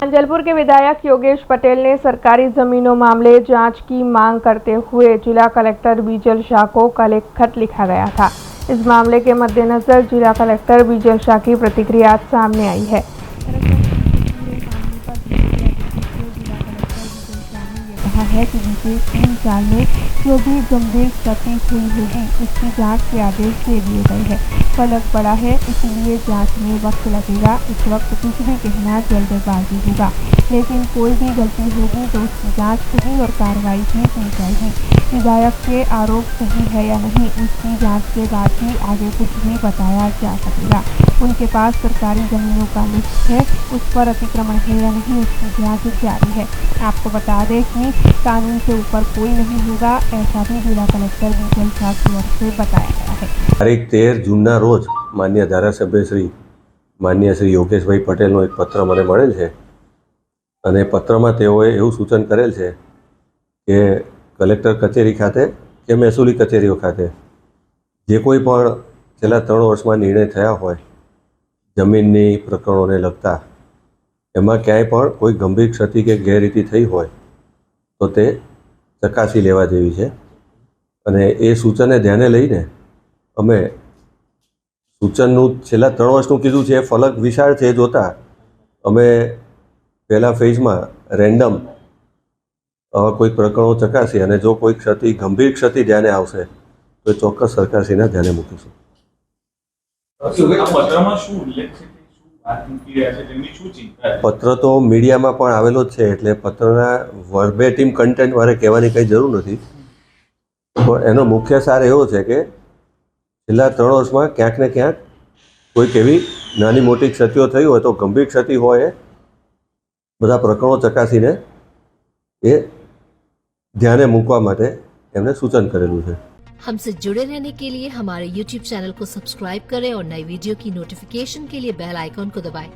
जलपुर के विधायक योगेश पटेल ने सरकारी जमीनों मामले जांच की मांग करते हुए जिला कलेक्टर बीजल शाह को कल एक खत लिखा गया था। इस मामले के मद्देनजर जिला कलेक्टर बीजल शाह की प्रतिक्रिया सामने आई है। कहा है कि बीते 3 साल में जो भी गंभीर क्षति हुई होगी उसकी जांच के आदेश दे दिए गए हैं। फलक बड़ा है, इसलिए जांच में वक्त लगेगा। इस वक्त कुछ भी कहना जल्दबाजी होगा, लेकिन कोई भी गलती होगी तो उसकी जांच होगी और कार्रवाई भी की जाएगी। विधायक के आरोप सही है या नहीं, उसकी जांच के बाद ही आगे कुछ भी बताया जा सकेगा। उनके पास सरकारी जमीनों का लिस्ट है, उस पर अतिक्रमण है या नहीं, उसकी जांच जारी है। आपको बता दें कि कानून से ऊपर कोई नहीं होगा, ऐसा भी जिला कलेक्टर बीजल शाह की ओर से बताया गया है। तारीख 13 जूनना रोज माન્ય ધારાસભ્ય શ્રી માન્ય શ્રી યોગેશભાઈ પટેલનો એક પત્ર મને મળેલ છે અને પત્રમાં તેઓએ એવું સૂચન કરેલ છે કે કલેક્ટર કચેરી ખાતે કે મહેસૂલી કચેરીઓ ખાતે જે કોઈ પણ છેલ્લા 3 વર્ષમાં નિર્ણય થયા હોય જમીનની પ્રકરણોને લગતા એમાં ક્યાંય પણ કોઈ ગંભીર ક્ષતિ કે ગેરરીતિ થઈ હોય તો તે ચકાસી લેવા જેવી છે અને એ સૂચનને ધ્યાને લઈને અમે સૂચનનું છેલ્લા 3 વર્ષનું કીધું છે, ફલક વિશાળ છે જોતા અમે પહેલા ફેઝમાં રેન્ડમ કોઈ પ્રકરણો ચકાસી અને જો કોઈ ક્ષતિ ગંભીર ક્ષતિ ધ્યાને આવશે તો ચોક્કસ સરકારશ્રીના ધ્યાને મૂકીશું। પત્ર તો મીડિયામાં પણ આવેલો જ છે એટલે પત્રના વર્બેટિમ કન્ટેન્ટ મારે કહેવાની કંઈ જરૂર નથી, પણ એનો મુખ્ય સાર એવો છે કે છેલ્લા 3 વર્ષમાં ક્યાંક ને ક્યાંક કોઈક એવી નાની મોટી ક્ષતિઓ થઈ હોય તો ગંભીર ક્ષતિ હોય બધા પ્રકરણો ચકાસીને એ ध्यान મૂકવા માટે એમને સૂચન કરેલું છે। हमसे जुड़े रहने के लिए हमारे YouTube चैनल को सब्सक्राइब करें और नई वीडियो की नोटिफिकेशन के लिए बेल आइकॉन को दबाएं।